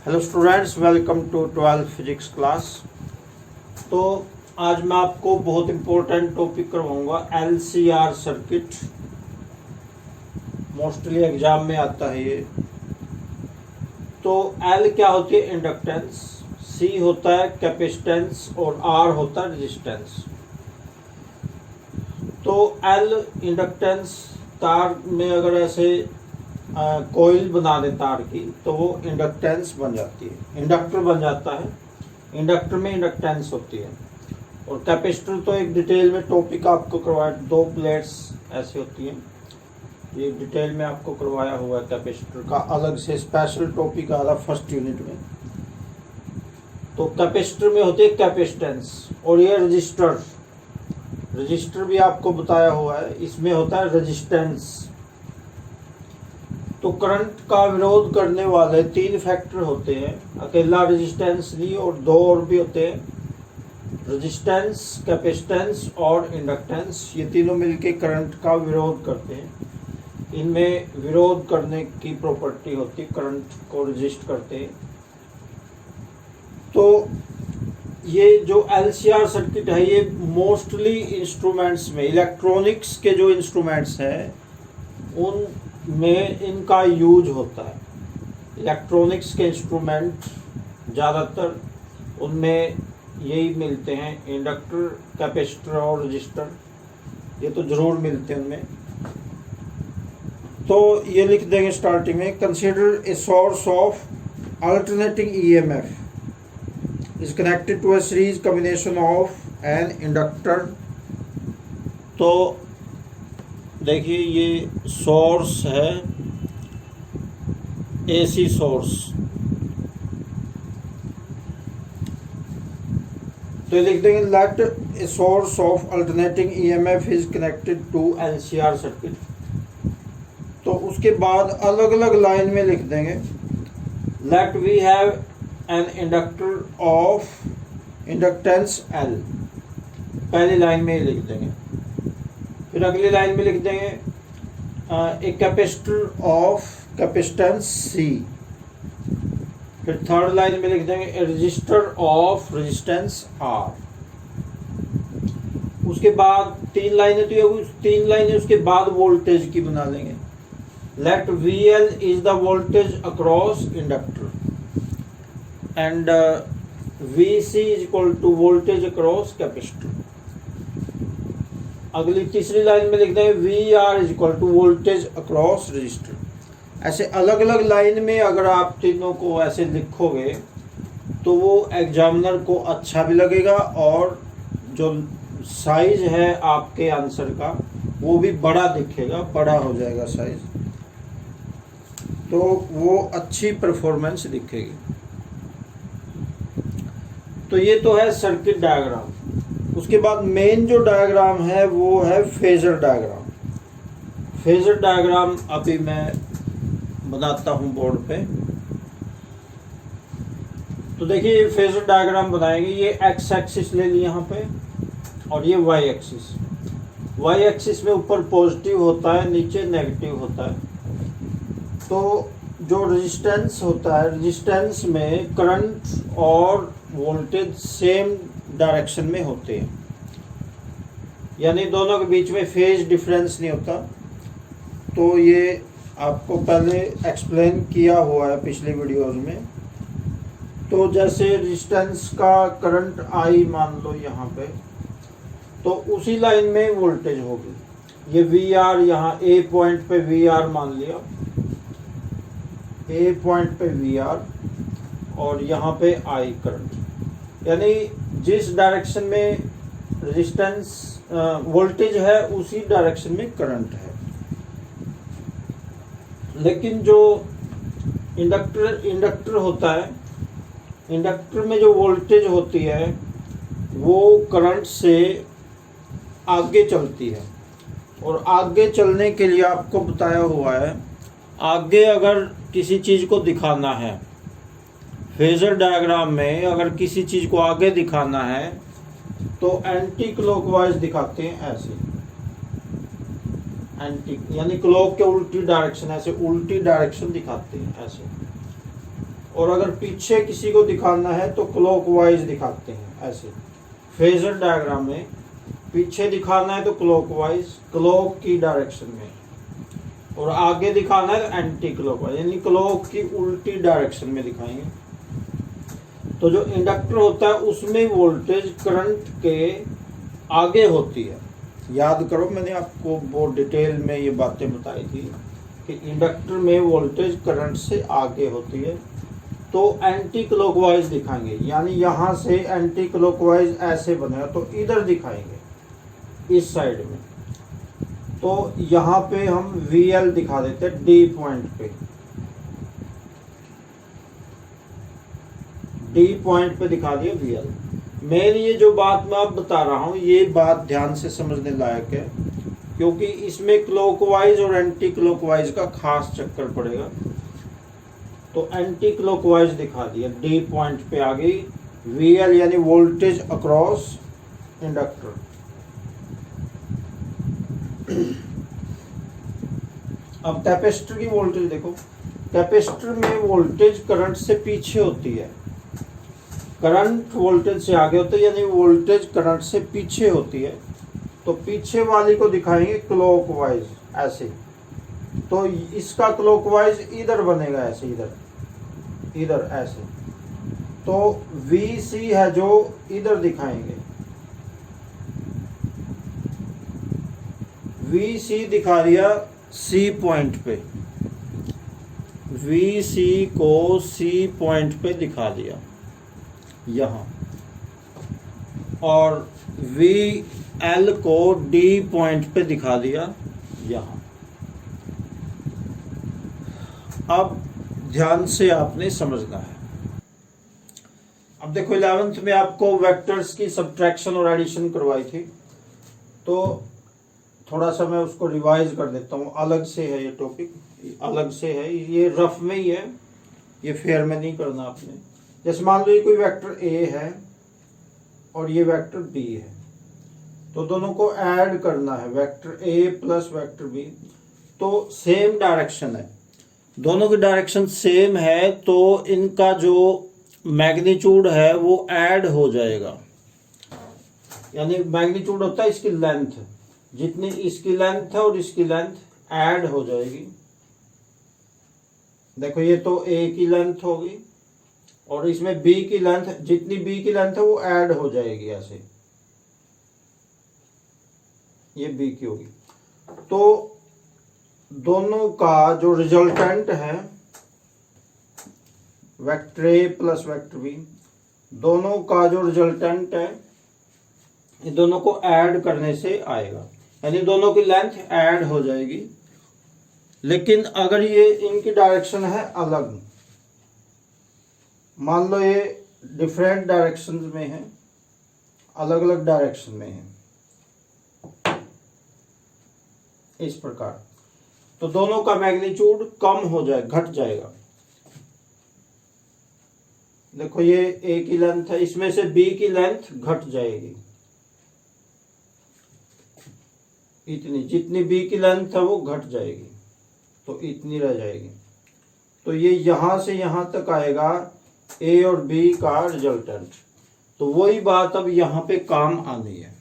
Hello students, welcome to 12 physics class. तो आज मैं आपको बहुत इम्पोर्टेंट टॉपिक करवाऊंगा, एलसीआर सर्किट। मोस्टली एग्जाम में आता है ये। तो एल क्या होती है? इंडक्टेंस, सी होता है कैपेसिटेंस और आर होता है रेजिस्टेंस। तो एल इंडक्टेंस, तार में अगर ऐसे कोयल बना दे तार की तो वो इंडक्टेंस बन जाती है, इंडक्टर बन जाता है। इंडक्टर में इंडक्टेंस होती है। और कैपेसिटर तो एक डिटेल में टॉपिक आपको करवाया, दो प्लेट्स ऐसी होती हैं, ये डिटेल में आपको करवाया हुआ है। कैपेसिटर का अलग से स्पेशल टॉपिक आ रहा फर्स्ट यूनिट में। तो कैपेसिटर में होती है कैपेसिटेंस, और ये रजिस्टर, रजिस्टर भी आपको बताया हुआ है, इसमें होता है रेजिस्टेंस। तो करंट का विरोध करने वाले तीन फैक्टर होते हैं, अकेला रेजिस्टेंस नहीं, और दो और भी होते हैं, रेजिस्टेंस, कैपेसिटेंस और इंडक्टेंस। ये तीनों मिलके करंट का विरोध करते हैं। इनमें विरोध करने की प्रॉपर्टी होती है, करंट को रेजिस्ट करते हैं। तो ये जो एलसीआर सर्किट है, ये मोस्टली इंस्ट्रूमेंट्स में, इलेक्ट्रॉनिक्स के जो इंस्ट्रूमेंट्स हैं उन में इनका यूज होता है। इलेक्ट्रॉनिक्स के इंस्ट्रूमेंट ज़्यादातर उनमें यही मिलते हैं, इंडक्टर, कैपेसिटर और रजिस्टर, ये तो ज़रूर मिलते हैं उनमें। तो ये लिख देंगे स्टार्टिंग में, consider a source of alternating EMF is connected to a series combination of an inductor. तो देखिए ये सोर्स है, एसी सोर्स। तो लिख देंगे let a source of alternating EMF is connected to LCR circuit. तो उसके बाद अलग अलग लाइन में लिख देंगे, let we have an inductor of inductance L. पहली लाइन में लिख देंगे। फिर अगली लाइन में लिख देंगे a capacitor of capacitance C. फिर थर्ड लाइन में लिख देंगे a resistor of resistance R. उसके बाद तीन लाइनें, तो ये तीन लाइनें उसके बाद वोल्टेज की बना लेंगे। Let V L is the voltage across inductor and V C is equal to voltage across capacitor. अगली तीसरी लाइन में लिख देंगे V R is equal to voltage across resistor. ऐसे अलग अलग लाइन में अगर आप तीनों को ऐसे लिखोगे तो वो एग्जामिनर को अच्छा भी लगेगा, और जो साइज है आपके आंसर का वो भी बड़ा दिखेगा, बड़ा हो जाएगा साइज, तो वो अच्छी परफॉर्मेंस दिखेगी। तो ये तो है सर्किट डायग्राम। उसके बाद मेन जो डायग्राम है वो है फेजर डायग्राम। फेजर डायग्राम अभी मैं बनाता हूं बोर्ड पे। तो देखिए फेजर डायग्राम बनाएंगे। ये एक्स एक्सिस ले ली यहाँ पे, और ये वाई एक्सिस। वाई एक्सिस में ऊपर पॉजिटिव होता है, नीचे नेगेटिव होता है। तो जो रेजिस्टेंस होता है, रेजिस्टेंस में करंट और वोल्टेज सेम डायरेक्शन में होते हैं, यानी दोनों के बीच में फेज डिफरेंस नहीं होता। तो ये आपको पहले एक्सप्लेन किया हुआ है पिछले वीडियोस में। तो जैसे रेजिस्टेंस का करंट आई मान लो यहाँ पे, तो उसी लाइन में वोल्टेज होगी। ये वी आर, यहाँ ए पॉइंट पे वी आर मान लिया, ए पॉइंट पे वी आर, और यहाँ पे आई करंट, यानी जिस डायरेक्शन में रेजिस्टेंस वोल्टेज है उसी डायरेक्शन में करंट है। लेकिन जो इंडक्टर होता है, इंडक्टर में जो वोल्टेज होती है वो करंट से आगे चलती है। और आगे चलने के लिए आपको बताया हुआ है, आगे अगर किसी चीज़ को दिखाना है, फेजर डायग्राम में अगर किसी चीज़ को आगे दिखाना है तो एंटी क्लॉकवाइज दिखाते हैं, ऐसे एंटी यानी क्लॉक के उल्टी डायरेक्शन, ऐसे उल्टी डायरेक्शन दिखाते हैं ऐसे। और अगर पीछे किसी को दिखाना है तो क्लॉकवाइज दिखाते हैं। ऐसे फेजर डायग्राम में पीछे दिखाना है तो क्लॉकवाइज, क्लॉक की डायरेक्शन में, और आगे दिखाना है तो एंटी क्लॉकवाइज, यानी क्लॉक की उल्टी डायरेक्शन में दिखाएंगे। तो जो इंडक्टर होता है उसमें वोल्टेज करंट के आगे होती है। याद करो, मैंने आपको बहुत डिटेल में ये बातें बताई थी कि इंडक्टर में वोल्टेज करंट से आगे होती है। तो एंटी क्लॉकवाइज दिखाएंगे, यानी यहाँ से एंटी क्लॉकवाइज ऐसे बनेगा तो इधर दिखाएंगे इस साइड में। तो यहाँ पे हम VL दिखा देते हैं D पॉइंट पे, D पॉइंट पे दिखा दिया VL। मेरी ये जो बात मैं अब बता रहा हूँ ये बात ध्यान से समझने लायक है, क्योंकि इसमें क्लॉकवाइज और एंटी क्लॉकवाइज का खास चक्कर पड़ेगा। तो एंटी क्लॉकवाइज दिखा दिया, D पॉइंट पे आ गई VL यानी वोल्टेज अक्रॉस इंडक्टर। अब कैपेसिटर की वोल्टेज देखो, कैपेसिटर में वोल्टेज करंट से पीछे होती है, करंट वोल्टेज से आगे होता है, यानी वोल्टेज करंट से पीछे होती है। तो पीछे वाली को दिखाएंगे क्लॉकवाइज ऐसे। तो इसका क्लॉकवाइज इधर बनेगा ऐसे, इधर ऐसे। तो VC है जो इधर दिखाएंगे, VC दिखा दिया C पॉइंट पे, VC को C पॉइंट पे दिखा दिया यहाँ, और VL को D पॉइंट पे दिखा दिया यहाँ। अब ध्यान से आपने समझना है। अब देखो 11th में आपको वेक्टर्स की सब्ट्रैक्शन और एडिशन करवाई थी, तो थोड़ा सा मैं उसको रिवाइज कर देता हूँ। अलग से है ये टॉपिक, अलग से है, ये रफ में ही है, ये फेयर में नहीं करना आपने। जैसे मान लो ये कोई वेक्टर A है और ये वेक्टर B है, तो दोनों को ऐड करना है, vector A plus vector B। तो सेम डायरेक्शन है, दोनों की डायरेक्शन सेम है, तो इनका जो मैग्नीट्यूड है वो ऐड हो जाएगा। यानी मैग्नीट्यूड होता है इसकी लेंथ, जितनी इसकी लेंथ है और इसकी लेंथ ऐड हो जाएगी। देखो ये तो A की लेंथ होगी और इसमें B की लेंथ, जितनी B की लेंथ है वो ऐड हो जाएगी ऐसे, ये B की होगी। तो दोनों का जो रिजल्टेंट है vector A plus vector B, दोनों का जो रिजल्टेंट है ये दोनों को ऐड करने से आएगा, यानी दोनों की लेंथ ऐड हो जाएगी। लेकिन अगर ये इनकी डायरेक्शन है अलग, मान लो ये डिफरेंट डायरेक्शन में है, अलग अलग डायरेक्शन में है इस प्रकार, तो दोनों का मैग्नीट्यूड कम हो जाए, घट जाएगा। देखो ये A की लेंथ है, इसमें से B की लेंथ घट जाएगी, इतनी, जितनी B की लेंथ है वो घट जाएगी, तो इतनी रह जाएगी। तो ये यहां से यहां तक आएगा A और B का रिजल्टेंट। तो वही बात अब यहां पे काम आनी है,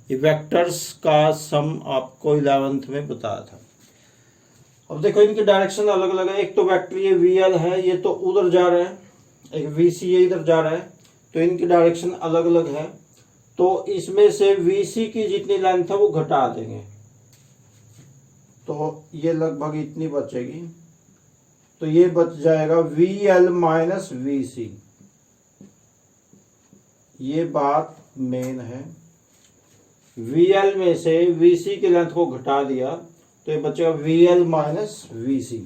ये वेक्टर्स का सम आपको 11th में बताया था। अब देखो इनकी डायरेक्शन अलग अलग है, एक तो वेक्टर ये VL है, ये तो उधर जा रहा है, एक VC ये इधर जा रहा है, तो इनकी डायरेक्शन अलग अलग है। तो इसमें से VC की जितनी लेंथ है वो घटा देंगे, तो ये लगभग इतनी बचेगी, तो ये बच जाएगा VL माइनस VC। ये बात मेन है, VL में से VC की लेंथ को घटा दिया तो ये बचेगा VL माइनस VC।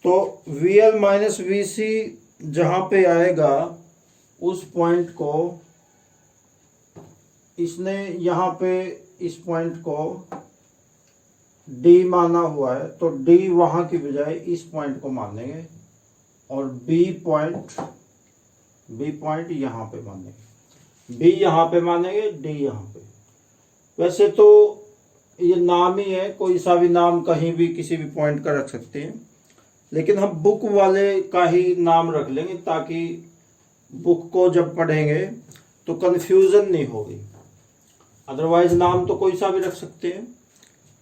तो VL माइनस VC जहां पे आएगा उस पॉइंट को इसने यहां पे इस पॉइंट को D माना हुआ है, तो D वहां की बजाय इस पॉइंट को मानेंगे और B पॉइंट यहां पे मानेंगे, B यहां पे मानेंगे, D यहां पे। वैसे तो ये नाम ही है, कोई सा भी नाम कहीं भी किसी भी पॉइंट का रख सकते हैं, लेकिन हम बुक वाले का ही नाम रख लेंगे ताकि बुक को जब पढ़ेंगे तो कंफ्यूजन नहीं होगी। अदरवाइज नाम तो कोई सा भी रख सकते हैं,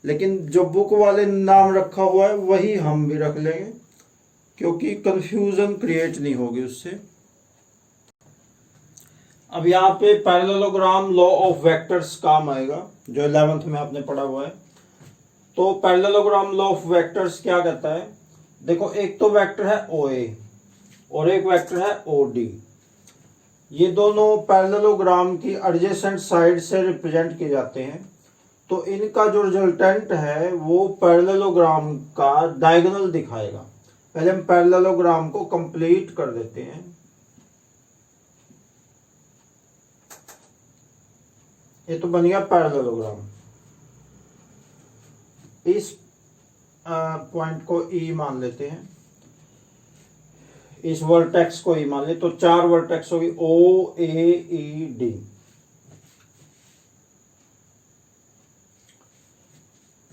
लेकिन जो बुक वाले नाम रखा हुआ है वही हम भी रख लेंगे क्योंकि कंफ्यूजन क्रिएट नहीं होगी उससे। अब यहाँ पे पैरेललोग्राम लॉ ऑफ वेक्टर्स काम आएगा जो 11th में आपने पढ़ा हुआ है। तो पैरेललोग्राम लॉ ऑफ वेक्टर्स क्या कहता है, देखो एक तो वेक्टर है OA और एक वेक्टर है OD। ये दोनों पैरेललोग्राम की एडजेसेंट साइड से रिप्रेजेंट किए जाते हैं। तो इनका जो रिजल्टेंट है वो पैरेललोग्राम का डायगोनल दिखाएगा। पहले हम पैरेललोग्राम को कंप्लीट कर देते हैं। ये तो बन गया पैरेललोग्राम। इस पॉइंट को E मान लेते हैं, इस वर्टेक्स को E मान ले, तो 4 वर्टेक्स होगी OAED।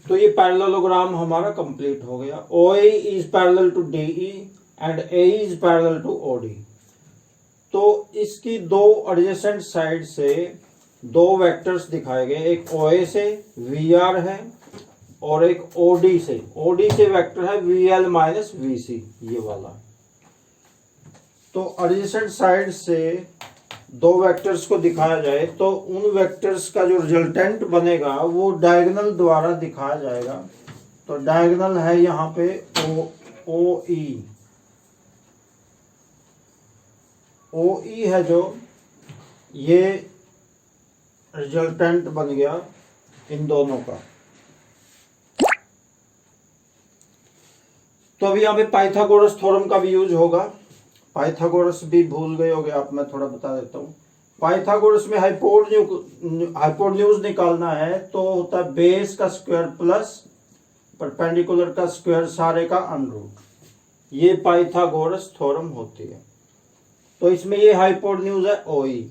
तो ये पैरेललोग्राम हमारा कंप्लीट हो गया। OA is parallel to DE and AE is parallel to OD। तो इसकी दो एडजेसेंट साइड से दो वेक्टर्स दिखाए गए, एक OA से VR है और एक OD से। OD से वेक्टर है VL माइनस VC, ये वाला। तो एडजेसेंट साइड से दो वेक्टर्स को दिखाया जाए तो उन वेक्टर्स का जो रिजल्टेंट बनेगा वो डायगोनल द्वारा दिखाया जाएगा। तो डायगोनल है यहाँ पे OE। OE है जो, ये रिजल्टेंट बन गया इन दोनों का। तो अभी यहाँ पे पाइथागोरस थ्योरम का भी यूज होगा। पाइथागोरस भी भूल गए होगे आप, मैं थोड़ा बता देता हूँ। पाइथागोरस में हाइपोटेन्यूज निकालना है तो होता है बेस का स्क्वायर प्लस परपेंडिकुलर का स्क्वायर सारे का अंडररूट। ये पाइथागोरस थ्योरम होती है। तो इसमें ये हाइपोटेन्यूज है OE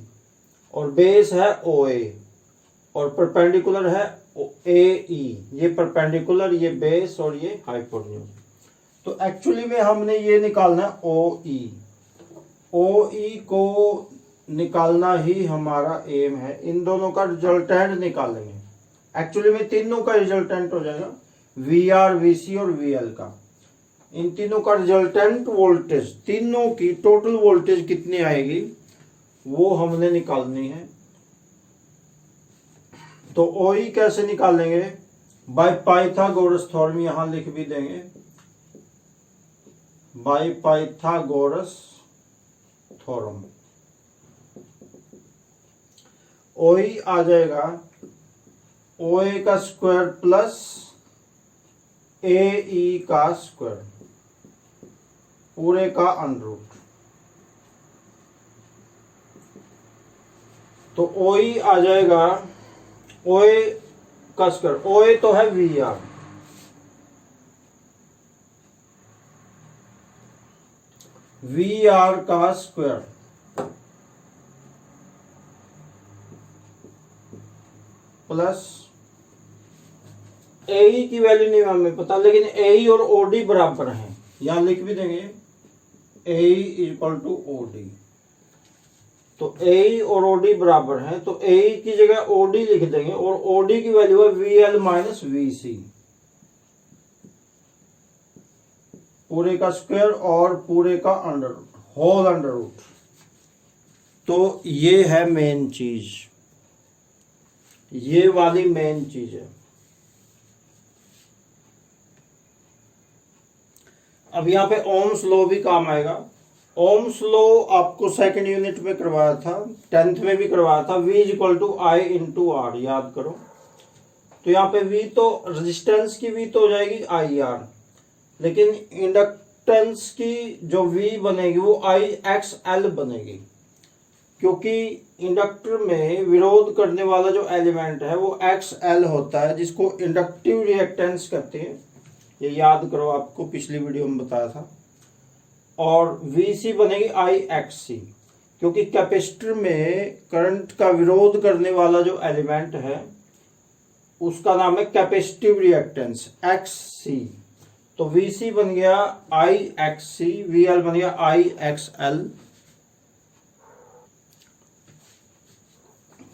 और बेस है OA और परपेंडिकुलर है AE। ये परपेंडिकुलर, ये बेस और ये हाइपोटेन्यूज। तो एक्चुअली में हमने ये निकालना है OE। OE को निकालना ही हमारा एम है। इन दोनों का रिजल्टेंट निकालेंगे। एक्चुअली में तीनों का रिजल्टेंट हो जाएगा VR, VC और VL का। इन तीनों का रिजल्टेंट वोल्टेज, तीनों की टोटल वोल्टेज कितनी आएगी वो हमने निकालनी है। तो OE कैसे निकालेंगे, बाय पाइथागोरस थ्योरम, यहां लिख भी देंगे बाय पाइथागोरस थ्योरम। OE आ जाएगा OA का स्क्वायर प्लस AE का स्क्वायर पूरे का अंडररूट। तो OE आ जाएगा OA का स्क्वायर। OA तो है VR, VR का स्क्वायर प्लस AE की वैल्यू नहीं हमें पता, लेकिन AE और OD बराबर हैं, यहां लिख भी देंगे AE इक्वल टू OD। तो AE और OD बराबर हैं, तो AE की जगह OD लिख देंगे और OD की वैल्यू है VL माइनस VC पूरे का स्क्वायर और पूरे का अंडररूट, होल अंडररूट। तो ये है मेन चीज, ये वाली मेन चीज है। अब यहाँ पे ओम्स लॉ भी काम आएगा। ओम्स लॉ आपको सेकंड यूनिट में करवाया था, 10th में भी करवाया था। V equal to I into R, याद करो। तो यहाँ पे V तो रेजिस्टेंस की V तो हो जाएगी IR, लेकिन इंडक्टेंस की जो V बनेगी वो IXL बनेगी, क्योंकि इंडक्टर में विरोध करने वाला जो एलिमेंट है वो XL होता है, जिसको इंडक्टिव रिएक्टेंस कहते हैं। ये याद करो, आपको पिछली वीडियो में बताया था। और VC बनेगी IXC, क्योंकि कैपेसिटर में करंट का विरोध करने वाला जो एलिमेंट है उसका नाम है कैपेसिटिव रिएक्टेंस XC। तो VC बन गया IXC, VL बन गया IXL।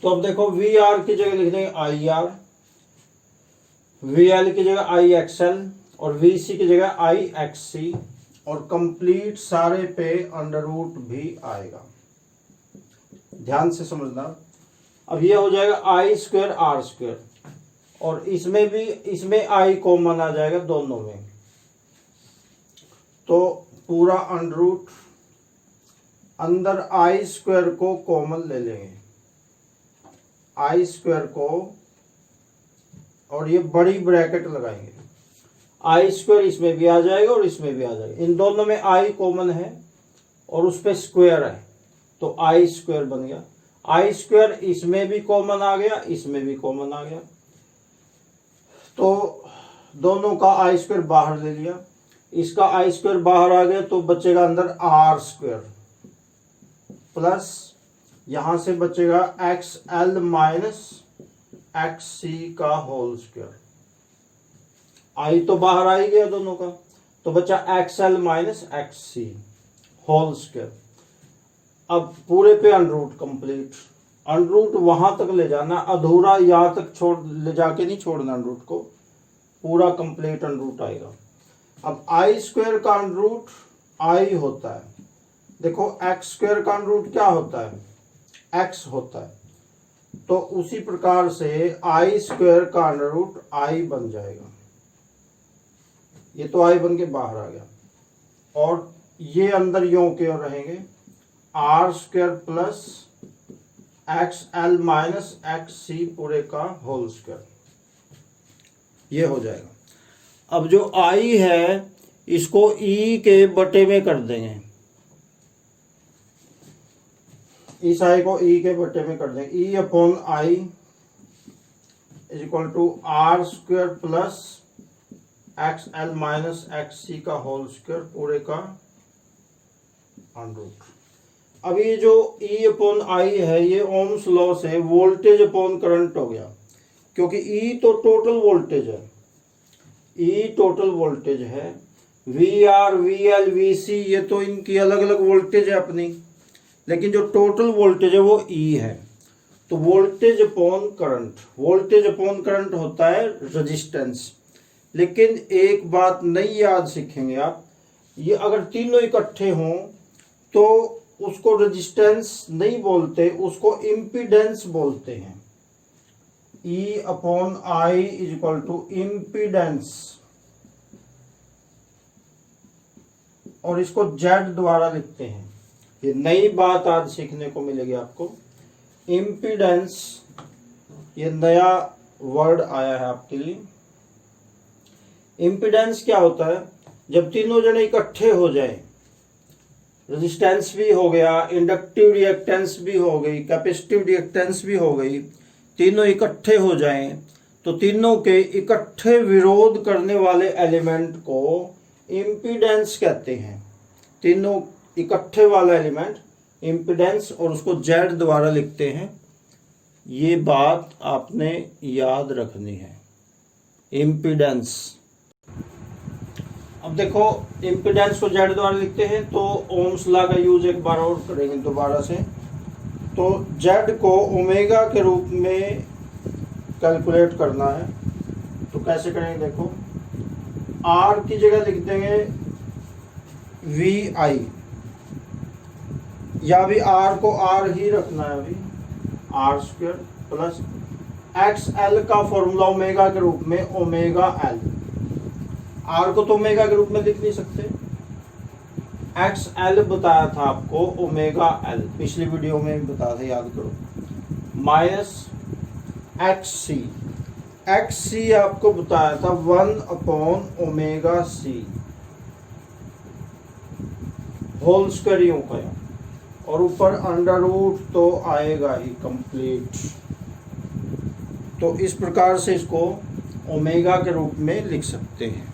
तो अब देखो VR की जगह लिख देंगे IR, VL की जगह IXL और VC की जगह IXC, और कंप्लीट सारे पे अंडर रूट भी आएगा। ध्यान से समझना। अब ये हो जाएगा I स्क्वायर R स्क्वायर, और इसमें भी, इसमें I कॉमन आ जाएगा दोनों में, तो पूरा अंडर रूट अंदर I स्क्वायर को कॉमन ले लेंगे, I स्क्वायर को, और ये बड़ी ब्रैकेट लगाएंगे। I स्क्वायर इसमें भी आ जाएगा और इसमें भी आ जाएगा, इन दोनों में I कॉमन है और उस पे स्क्वायर है, तो I स्क्वायर बन गया। I स्क्वायर इसमें भी कॉमन आ गया, इसमें भी कॉमन आ गया, तो दोनों का I स्क्वायर बाहर ले लिया, इसका I स्क्वायर बाहर आ गया, तो बचेगा अंदर R स्क्वायर प्लस यहां से बचेगा XL माइनस XC का होल स्क्वायर। I तो बाहर आ ही गया दोनों का, तो बचा XL minus XC whole square. अब पूरे पे under root complete, under root वहां तक ले जाना, अधूरा यहां तक छोड़ ले जाके नहीं छोड़ना, अंडर रूट को पूरा कंप्लीट अंडर रूट आएगा। अब I स्क्वायर का अंडर रूट I होता है, देखो X स्क्वायर का अंडर रूट क्या होता है, X होता है, तो उसी प्रकार से I स्क्वायर का अंडर रूट I बन जाएगा। ये तो I बन के बाहर आ गया, और ये अंदर यों के और रहेंगे R square plus XL minus XC पूरे का होल स्क्वायर, ये हो जाएगा। अब जो I है इसको E के बटे में कर देंगे, इस I को E के बटे में कर देंगे, E upon I is equal to R square plus XL minus XC का होल स्क्वायर पूरे का अंडर रूट। अब ये जो E अपॉन I है ये ओम्स लॉ से वोल्टेज अपॉन करंट हो गया, क्योंकि E तो टोटल वोल्टेज है, E टोटल वोल्टेज है, VR VL VC ये तो इनकी अलग अलग वोल्टेज है अपनी, लेकिन जो टोटल वोल्टेज है वो E है। तो voltage upon current, voltage upon current होता है रेजिस्टेंस। लेकिन एक बात नई याद सीखेंगे आप, ये अगर तीनों इकट्ठे हों तो उसको रेजिस्टेंस नहीं बोलते, उसको इम्पीडेंस बोलते हैं। E upon I is equal to impedance, और इसको Z द्वारा लिखते हैं। ये नई बात आज सीखने को मिलेगी आपको, इम्पीडेंस, ये नया वर्ड आया है आपके लिए। इम्पीडेंस क्या होता है, जब तीनों जने इकट्ठे हो जाए, रेजिस्टेंस भी हो गया, इंडक्टिव रिएक्टेंस भी हो गई, कैपेसिटिव रिएक्टेंस भी हो गई, तीनों इकट्ठे हो जाएं, तो तीनों के इकट्ठे विरोध करने वाले एलिमेंट को इम्पीडेंस कहते हैं। तीनों इकट्ठे वाला एलिमेंट इम्पीडेंस, और उसको Z द्वारा लिखते हैं। ये बात आपने याद रखनी है, इम्पीडेंस। अब देखो इम्पीडेंस को Z द्वारा लिखते हैं, तो ओम्स लॉ का यूज एक बार और करेंगे दोबारा से। तो Z को ओमेगा के रूप में कैलकुलेट करना है, तो कैसे करेंगे देखो, R की जगह लिख देंगे VI, या भी R को R ही रखना है, अभी R स्क्वायर प्लस XL का फॉर्मूला ओमेगा के रूप में ओमेगा L। R को तो ओमेगा के रूप में लिख नहीं सकते, XL बताया था आपको ओमेगा L, पिछली वीडियो में भी बताया था, याद करो, माइनस XC, XC आपको बताया था 1 upon omega C whole square यूं का, और ऊपर अंडर रूट तो आएगा ही कंप्लीट। तो इस प्रकार से इसको ओमेगा के रूप में लिख सकते हैं।